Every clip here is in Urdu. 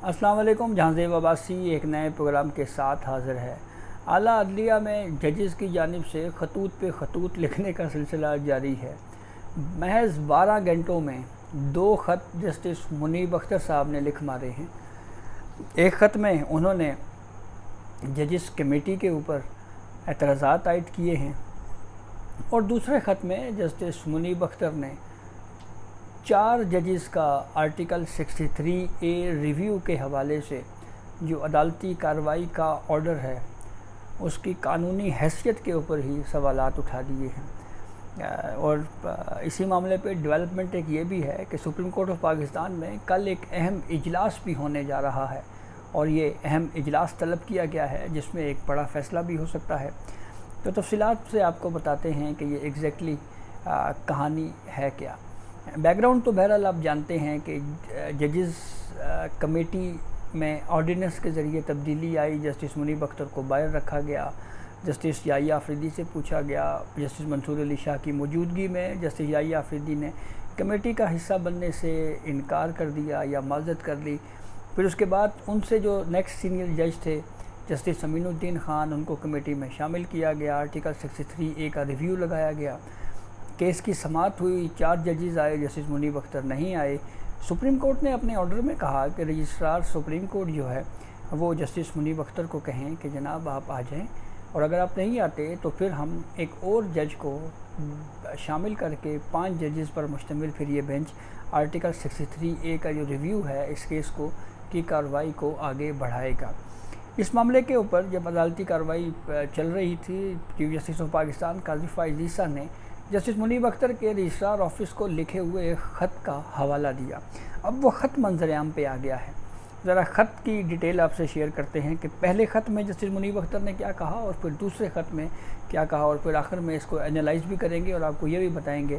السلام علیکم. جہانزیب عباسی ایک نئے پروگرام کے ساتھ حاضر ہے. اعلیٰ عدلیہ میں ججز کی جانب سے خطوط پہ خطوط لکھنے کا سلسلہ جاری ہے. محض 12 گھنٹوں میں 2 خط جسٹس منیب اختر صاحب نے لکھ مارے ہیں. ایک خط میں انہوں نے ججز کمیٹی کے اوپر اعتراضات عائد کیے ہیں اور دوسرے خط میں جسٹس منیب اختر نے 4 ججز کا آرٹیکل 63A ریویو کے حوالے سے جو عدالتی کارروائی کا آرڈر ہے اس کی قانونی حیثیت کے اوپر ہی سوالات اٹھا دیے ہیں. اور اسی معاملے پہ ڈیولپمنٹ ایک یہ بھی ہے کہ سپریم کورٹ آف پاکستان میں کل ایک اہم اجلاس بھی ہونے جا رہا ہے اور یہ اہم اجلاس طلب کیا گیا ہے جس میں ایک بڑا فیصلہ بھی ہو سکتا ہے. تو تفصیلات سے آپ کو بتاتے ہیں کہ یہ ایگزیکٹلی کہانی ہے کیا. بیک گراؤنڈ تو بہرحال آپ جانتے ہیں کہ ججز کمیٹی میں آرڈیننس کے ذریعے تبدیلی آئی. جسٹس منیب اختر کو باہر رکھا گیا. جسٹس یحییٰ آفریدی سے پوچھا گیا. جسٹس منصور علی شاہ کی موجودگی میں جسٹس یحییٰ آفریدی نے کمیٹی کا حصہ بننے سے انکار کر دیا یا معذرت کر لی. پھر اس کے بعد ان سے جو نیکسٹ سینئر جج تھے جسٹس امین الدین خان, ان کو کمیٹی میں شامل کیا گیا. آرٹیکل 63A کا ریویو لگایا گیا. کیس کی سماعت ہوئی. 4 ججز آئے, جسٹس منیب اختر نہیں آئے. سپریم کورٹ نے اپنے آرڈر میں کہا کہ رجسٹرار سپریم کورٹ جو ہے وہ جسٹس منیب اختر کو کہیں کہ جناب آپ آ جائیں, اور اگر آپ نہیں آتے تو پھر ہم ایک اور جج کو شامل کر کے 5 ججز پر مشتمل پھر یہ بینچ آرٹیکل 63A کا جو ریویو ہے اس کیس کو کی کارروائی کو آگے بڑھائے گا. اس معاملے کے اوپر جب عدالتی کارروائی چل رہی تھی, چیف جسٹس آف پاکستان قاضی فائز عیسیٰ نے جسٹس منیب اختر کے رجسٹرار آفس کو لکھے ہوئے ایک خط کا حوالہ دیا. اب وہ خط منظر عام پہ آ گیا ہے. ذرا خط کی ڈیٹیل آپ سے شیئر کرتے ہیں کہ پہلے خط میں جسٹس منیب اختر نے کیا کہا اور پھر دوسرے خط میں کیا کہا, اور پھر آخر میں اس کو انالائز بھی کریں گے اور آپ کو یہ بھی بتائیں گے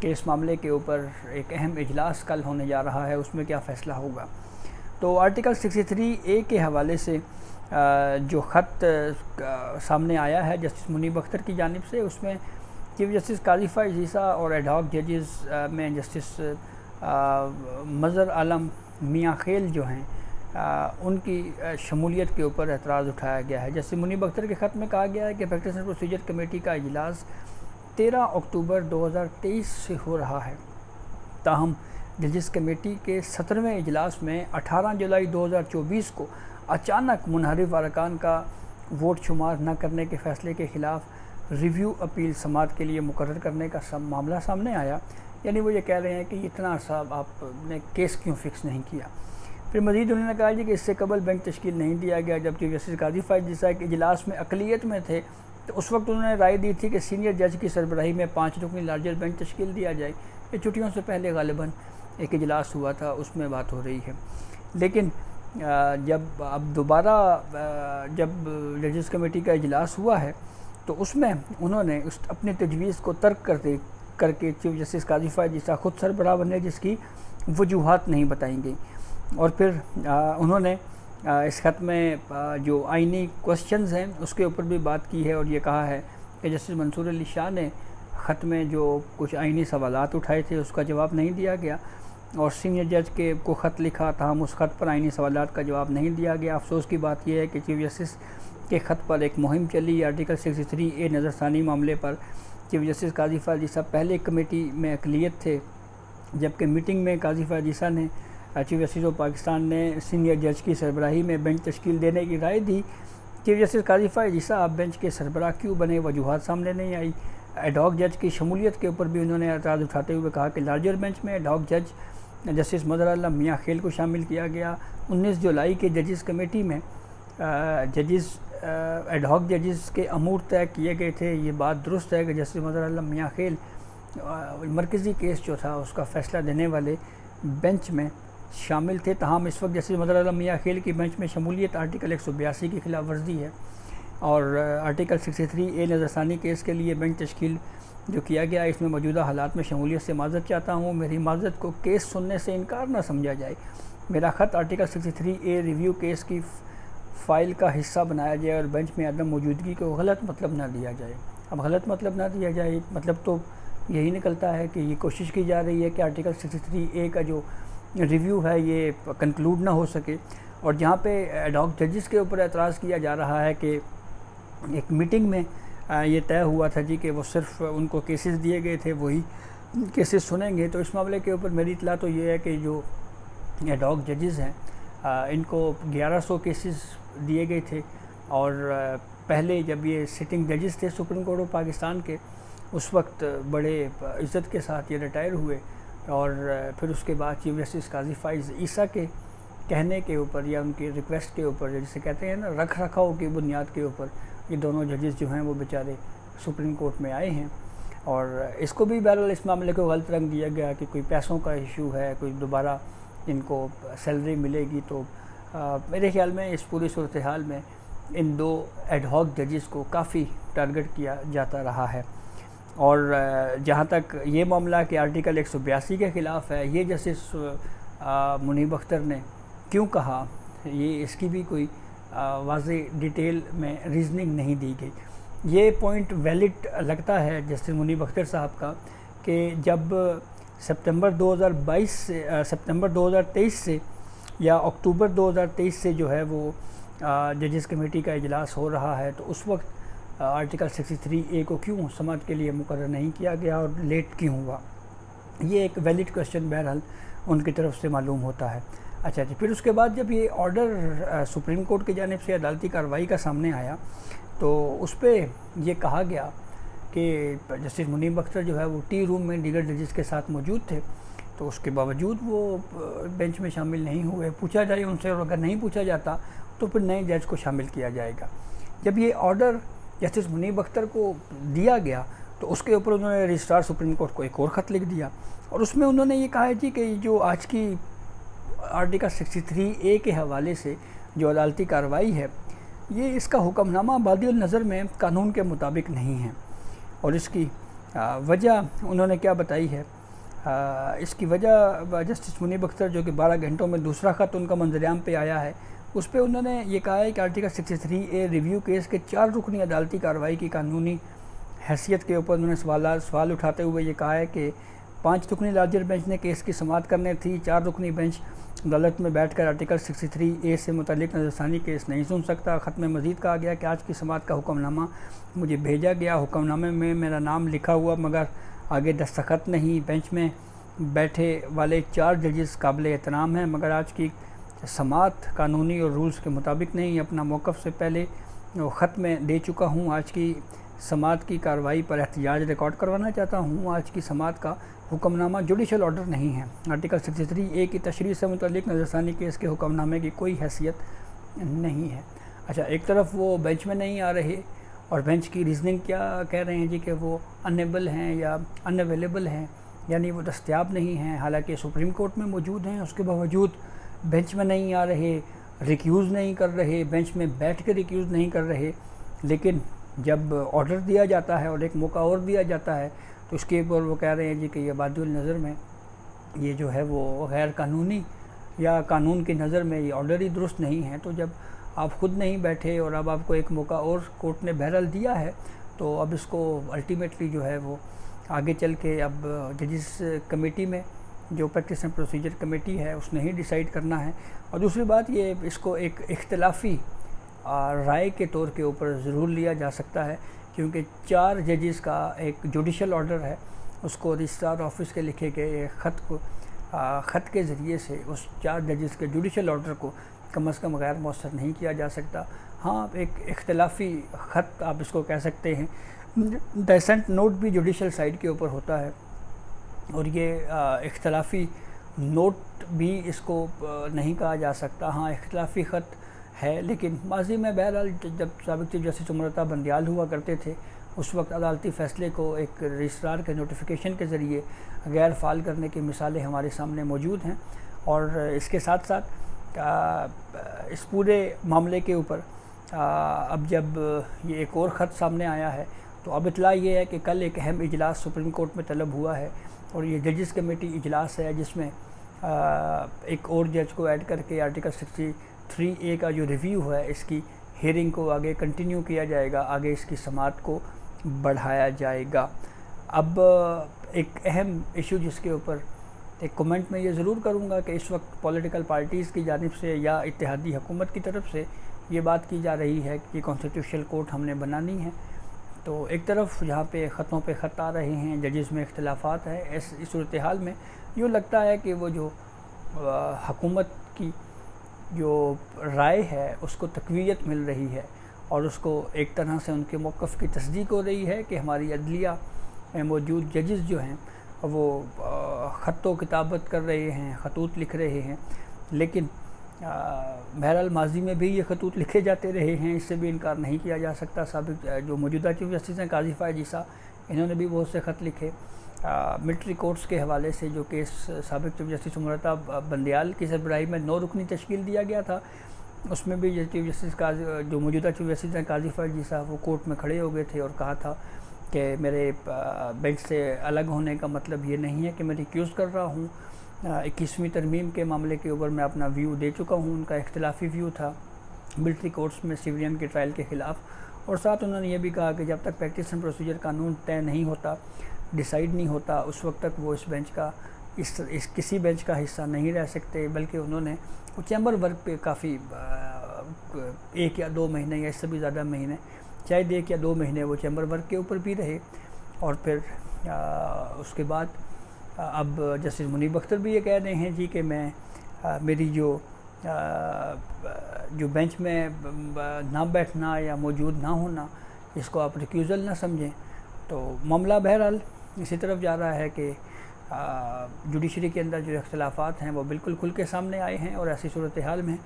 کہ اس معاملے کے اوپر ایک اہم اجلاس کل ہونے جا رہا ہے, اس میں کیا فیصلہ ہوگا. تو آرٹیکل 63A کے حوالے سے جو خط سامنے آیا ہے جسٹس منیب اختر کی جانب سے, اس میں چیف جسٹس قاضی فائز عیسیٰ اور ایڈ ہاک ججز میں جسٹس مظہر عالم میاں خیل جو ہیں ان کی شمولیت کے اوپر اعتراض اٹھایا گیا ہے. جسٹس منیب اختر کے خط میں کہا گیا ہے کہ پریکٹس اینڈ پروسیجر کمیٹی کا اجلاس 13 اکتوبر 2023 سے ہو رہا ہے. تاہم ججز کمیٹی کے 17ویں اجلاس میں 18 جولائی 2024 کو اچانک منحرف ارکان کا ووٹ شمار نہ کرنے کے فیصلے کے خلاف ریویو اپیل سماعت کے لیے مقرر کرنے کا معاملہ سامنے آیا. یعنی وہ یہ کہہ رہے ہیں کہ اتنا عرصہ آپ نے کیس کیوں فکس نہیں کیا. پھر مزید انہوں نے کہا کہ اس سے قبل بینچ تشکیل نہیں دیا گیا. جب چیف جسٹس قاضی فائز عیسیٰ کے اجلاس میں اقلیت میں تھے تو اس وقت انہوں نے رائے دی تھی کہ سینئر جج کی سربراہی میں 5 رکنی لارجر بینچ تشکیل دیا جائے. یہ چھٹیوں سے پہلے غالباً ایک اجلاس ہوا تھا, اس میں بات ہو رہی ہے. لیکن جب اب دوبارہ جب ججز کمیٹی کا اجلاس ہوا ہے تو اس میں انہوں نے اپنی تجویز کو ترک کر کے چیف جسٹس قاضی فائز عیسیٰ خود سربراہ بنے, جس کی وجوہات نہیں بتائیں گئی. اور پھر انہوں نے اس خط میں جو آئینی کوسچنز ہیں اس کے اوپر بھی بات کی ہے اور یہ کہا ہے کہ جسٹس منصور علی شاہ نے خط میں جو کچھ آئینی سوالات اٹھائے تھے اس کا جواب نہیں دیا گیا, اور سینئر جج کے کو خط لکھا تھا, ہم اس خط پر آئینی سوالات کا جواب نہیں دیا گیا. افسوس کی بات یہ ہے کہ چیف جسٹس کے خط پر ایک مہم چلی. آرٹیکل 63A نظر ثانی معاملے پر چیف جسٹس قاضی فائز عیسیٰ پہلے کمیٹی میں اقلیت تھے, جبکہ میٹنگ میں قاضی فائز عیسیٰ نے چیف جسٹس آف پاکستان نے سینئر جج کی سربراہی میں بینچ تشکیل دینے کی رائے دی. چیف جسٹس قاضی فائز عیسیٰ آپ بینچ کے سربراہ کیوں بنے, وجوہات سامنے نہیں آئی. ایڈ ہاک جج کی شمولیت کے اوپر بھی انہوں نے اعتراض اٹھاتے ہوئے کہا کہ لارجر بینچ میں ایڈ ہاک جج جسٹس مظہر عالم میاں خیل کو شامل کیا گیا. 19 جولائی کے ججز کمیٹی میں ججز ایڈ ہاک ججز کے امور طے کیے گئے تھے. یہ بات درست ہے کہ جسٹس مظہر عالم میاں خیل مرکزی کیس جو تھا اس کا فیصلہ دینے والے بینچ میں شامل تھے. تاہم اس وقت جسٹس مظہر عالم میاں خیل کی بینچ میں شمولیت آرٹیکل 182 کی خلاف ورزی ہے, اور آرٹیکل 63A نظر ثانی کیس کے لیے بینچ تشکیل جو کیا گیا اس میں موجودہ حالات میں شمولیت سے معذرت چاہتا ہوں. میری معذرت کو کیس سننے سے انکار نہ سمجھا جائے. میرا خط آرٹیکل 63A ریویو کیس کی فائل کا حصہ بنایا جائے اور بینچ میں عدم موجودگی کو غلط مطلب نہ دیا جائے. اب غلط مطلب نہ دیا جائے مطلب تو یہی نکلتا ہے کہ یہ کوشش کی جا رہی ہے کہ آرٹیکل 63A کا جو ریویو ہے یہ کنکلوڈ نہ ہو سکے، اور جہاں پہ ایڈ ہاک ججز کے اوپر اعتراض کیا جا رہا ہے کہ ایک میٹنگ میں یہ طے ہوا تھا جی کہ وہ صرف ان کو کیسز دیے گئے تھے، وہی کیسز سنیں گے، تو اس معاملے کے اوپر میری اطلاع تو یہ ہے کہ جو ایڈ ہاک ججز ہیں ان کو 1100 کیسز دیے گئے تھے، اور پہلے جب یہ سٹنگ ججز تھے سپریم کورٹ آف پاکستان کے، اس وقت بڑے عزت کے ساتھ یہ ریٹائر ہوئے، اور پھر اس کے بعد چیف جسٹس قاضی فائز عیسیٰ کے کہنے کے اوپر یا ان کی ریکویسٹ کے اوپر، جسے کہتے ہیں نا رکھ رکھاؤ کی بنیاد کے اوپر، یہ دونوں ججز جو ہیں وہ بیچارے سپریم کورٹ میں آئے ہیں، اور اس کو بھی بہرحال اس معاملے کو غلط رنگ دیا گیا کہ کوئی پیسوں کا ایشو ہے، کوئی دوبارہ ان کو سیلری ملے گی، تو میرے خیال میں اس پوری صورتحال میں ان دو ایڈ ہاک ججز کو کافی ٹارگٹ کیا جاتا رہا ہے۔ اور جہاں تک یہ معاملہ کہ آرٹیکل 182 کے خلاف ہے، یہ جسٹس منیب اختر نے کیوں کہا، یہ اس کی بھی کوئی واضح ڈیٹیل میں ریزننگ نہیں دی گئی۔ یہ پوائنٹ ویلڈ لگتا ہے جسٹس منیب اختر صاحب کا کہ جب سپتمبر 2023 سے یا اکتوبر 2023 سے جو ہے وہ ججز کمیٹی کا اجلاس ہو رہا ہے، تو اس وقت آرٹیکل 63A کو کیوں سماعت کے لیے مقرر نہیں کیا گیا اور لیٹ کیوں ہوا، یہ ایک ویلڈ کویسچن بہرحال ان کی طرف سے معلوم ہوتا ہے۔ اچھا جی، پھر اس کے بعد جب یہ آرڈر سپریم کورٹ کی جانب سے عدالتی کارروائی کا سامنے آیا، تو اس پہ یہ کہا گیا کہ جسٹس منیب اختر جو ہے وہ ٹی روم میں دیگر ججز کے ساتھ موجود تھے، تو اس کے باوجود وہ بینچ میں شامل نہیں ہوئے، پوچھا جائے ان سے، اور اگر نہیں پوچھا جاتا تو پھر نئے جج کو شامل کیا جائے گا۔ جب یہ آرڈر جسٹس منیب اختر کو دیا گیا تو اس کے اوپر انہوں نے رجسٹرار سپریم کورٹ کو ایک اور خط لکھ دیا، اور اس میں انہوں نے یہ کہا ہے جی کہ جو آج کی آرٹیکل 63A کے حوالے سے جو عدالتی کارروائی ہے، یہ اس کا حکم نامہ بادی النظر میں قانون کے مطابق نہیں ہے، اور اس کی وجہ انہوں نے کیا بتائی ہے، اس کی وجہ جسٹس منیب اختر جو کہ 12 گھنٹوں میں دوسرا خط ان کا منظر عام پہ آیا ہے، اس پہ انہوں نے یہ کہا ہے کہ آرٹیکل 63A ریویو کیس کے 4 رکنی عدالتی کارروائی کی قانونی حیثیت کے اوپر انہوں نے سوال اٹھاتے ہوئے یہ کہا ہے کہ 5 رکنی لارجر بینچ نے کیس کی سماعت کرنے تھی، 4 رکنی بینچ عدالت میں بیٹھ کر آرٹیکل 63A سے متعلق نظرثانی کیس نہیں سن سکتا۔ خط میں مزید کہا گیا کہ آج کی سماعت کا حکم نامہ مجھے بھیجا گیا، حکم نامے میں میرا نام لکھا ہوا مگر آگے دستخط نہیں، بینچ میں بیٹھے والے 4 ججز قابل احترام ہیں، مگر آج کی سماعت قانونی اور رولز کے مطابق نہیں، اپنا موقف سے پہلے خط میں دے چکا ہوں، آج کی سماعت کی کارروائی پر احتجاج ریکارڈ کروانا چاہتا ہوں، آج کی سماعت کا حکم نامہ جوڈیشل آرڈر نہیں ہے، آرٹیکل 63A کی تشریح سے متعلق نظرثانی کیس کے حکم نامے کی کوئی حیثیت نہیں ہے۔ اچھا، ایک طرف وہ بینچ میں نہیں آ رہے اور بینچ کی ریزننگ کیا کہہ رہے ہیں جی کہ وہ انیبل ہیں یا ان اویلیبل ہیں، یعنی وہ دستیاب نہیں ہیں، حالانکہ سپریم کورٹ میں موجود ہیں، اس کے باوجود بینچ میں نہیں آ رہے، ریکیوز نہیں کر رہے، بینچ میں بیٹھ کے ریکیوز نہیں کر رہے، لیکن جب آرڈر دیا جاتا ہے اور ایک موقع اور دیا جاتا ہے تو اس کے اوپر وہ کہہ رہے ہیں جی کہ یہ بادی النظر میں یہ جو ہے وہ غیر قانونی یا قانون کی نظر میں یہ آرڈر ہی درست نہیں ہے۔ تو جب آپ خود نہیں بیٹھے اور اب آپ کو ایک موقع اور کورٹ نے بہرحال دیا ہے، تو اب اس کو الٹیمیٹلی جو ہے وہ آگے چل کے اب ججز کمیٹی میں جو پریکٹس اینڈ پروسیجر کمیٹی ہے اس نے ہی ڈیسائیڈ کرنا ہے۔ اور دوسری بات یہ اس کو ایک اختلافی رائے کے طور کے اوپر ضرور لیا جا سکتا ہے، کیونکہ 4 ججز کا ایک جوڈیشل آرڈر ہے، اس کو رجسٹرار آفس کے لکھے گئے خط کے ذریعے سے اس 4 ججز کے جوڈیشل آرڈر کو کم از کم غیر مؤثر نہیں کیا جا سکتا۔ ہاں، ایک اختلافی خط آپ اس کو کہہ سکتے ہیں، ڈیسنٹ نوٹ بھی جوڈیشل سائڈ کے اوپر ہوتا ہے، اور یہ اختلافی نوٹ بھی اس کو نہیں کہا جا سکتا۔ ہاں، اختلافی خط ہے، لیکن ماضی میں بہرحال جب سابق چیف جسٹس عمر عطا بندیال ہوا کرتے تھے، اس وقت عدالتی فیصلے کو ایک رجسٹرار کے نوٹیفیکیشن کے ذریعے غیر فعال کرنے کی مثالیں ہمارے سامنے موجود ہیں۔ اور اس کے ساتھ ساتھ اس پورے معاملے کے اوپر اب جب یہ ایک اور خط سامنے آیا ہے تو اب اطلاع یہ ہے کہ کل ایک اہم اجلاس سپریم کورٹ میں طلب ہوا ہے، اور یہ ججز کمیٹی اجلاس ہے جس میں ایک اور جج کو ایڈ کر کے آرٹیکل 63A کا جو ریویو ہے اس کی ہیئرنگ کو آگے کنٹینیو کیا جائے گا، آگے اس کی سماعت کو بڑھایا جائے گا۔ اب ایک اہم ایشو جس کے اوپر ایک کمنٹ میں یہ ضرور کروں گا کہ اس وقت پولیٹیکل پارٹیز کی جانب سے یا اتحادی حکومت کی طرف سے یہ بات کی جا رہی ہے کہ کانسٹیٹیوشنل کورٹ ہم نے بنانی ہے، تو ایک طرف جہاں پہ خطوں پہ خط آ رہے ہیں، ججز میں اختلافات ہیں، اس صورتحال میں یوں لگتا ہے کہ وہ جو حکومت کی جو رائے ہے اس کو تقویت مل رہی ہے، اور اس کو ایک طرح سے ان کے موقف کی تصدیق ہو رہی ہے کہ ہماری عدلیہ میں موجود ججز جو ہیں وہ خط و کتابت کر رہے ہیں، خطوط لکھ رہے ہیں، لیکن بہرحال ماضی میں بھی یہ خطوط لکھے جاتے رہے ہیں، اس سے بھی انکار نہیں کیا جا سکتا۔ سابق جو موجودہ چیف جسٹس ہیں قاضی فائز عیسیٰ، انہوں نے بھی بہت سے خط لکھے ملٹری کورٹس کے حوالے سے، جو کیس سابق چیف جسٹس عمرتا بندیال کی سربراہی میں 9 رکنی تشکیل دیا گیا تھا، اس میں بھی چیف جسٹس جو موجودہ چیف جسٹس ہیں قاضی فائز عیسیٰ، وہ کورٹ میں کھڑے ہو گئے تھے اور کہا تھا کہ میرے بینچ سے الگ ہونے کا مطلب یہ نہیں ہے کہ میں ریکیوز کر رہا ہوں۔ 21ویں ترمیم کے معاملے کے اوپر میں اپنا ویو دے چکا ہوں، ان کا اختلافی ویو تھا ملٹری کورٹس میں سیولین کے ٹرائل کے خلاف، اور ساتھ انہوں نے یہ بھی کہا کہ جب تک پریکٹس اینڈ پروسیجر قانون طے نہیں ہوتا، ڈیسائیڈ نہیں ہوتا، اس وقت تک وہ اس بینچ کا کسی بینچ کا حصہ نہیں رہ سکتے، بلکہ انہوں نے چیمبر ورک پہ کافی 1 یا 2 مہینے یا اس سے بھی زیادہ مہینے، شاید 1 یا 2 مہینے وہ چیمبر ورک کے اوپر بھی رہے، اور پھر اس کے بعد اب جسٹس منیب اختر بھی یہ کہہ رہے ہیں جی کہ میں میری جو بینچ میں نہ بیٹھنا یا موجود نہ ہونا، اس کو آپ ریکیوزل نہ سمجھیں۔ تو معاملہ بہرحال اسی طرف جا رہا ہے کہ جوڈیشری کے اندر جو اختلافات ہیں وہ بالکل کھل کے سامنے آئے ہیں، اور ایسی صورتحال میں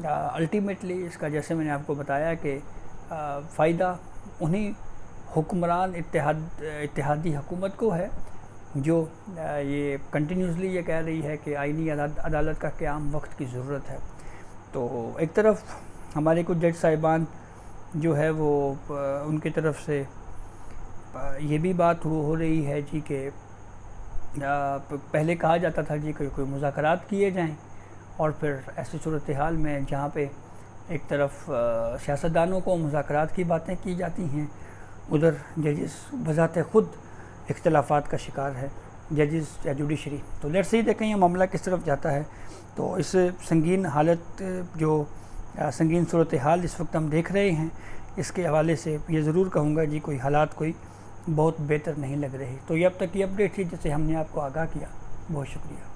الٹیمیٹلی اس کا، جیسے میں نے آپ کو بتایا کہ فائدہ انہی حکمران اتحادی حکومت کو ہے جو یہ کنٹینیوسلی یہ کہہ رہی ہے کہ آئینی عدالت کا قیام وقت کی ضرورت ہے۔ تو ایک طرف ہمارے کچھ جج صاحبان جو ہے وہ ان کی طرف سے یہ بھی بات ہو رہی ہے جی کہ پہلے کہا جاتا تھا جی کہ کوئی مذاکرات کیے جائیں، اور پھر ایسی صورتحال میں جہاں پہ ایک طرف سیاستدانوں کو مذاکرات کی باتیں کی جاتی ہیں، ادھر ججز بذات خود اختلافات کا شکار ہے، ججز یا جوڈیشری۔ تو لیٹس سی دیکھیں یہ معاملہ کس طرف جاتا ہے۔ تو اس سنگین حالت، جو سنگین صورتحال اس وقت ہم دیکھ رہے ہیں، اس کے حوالے سے یہ ضرور کہوں گا جی کوئی حالات کوئی بہت بہتر نہیں لگ رہی۔ تو یہ اب تک کی اپڈیٹ تھی جسے ہم نے آپ کو آگاہ کیا، بہت شکریہ۔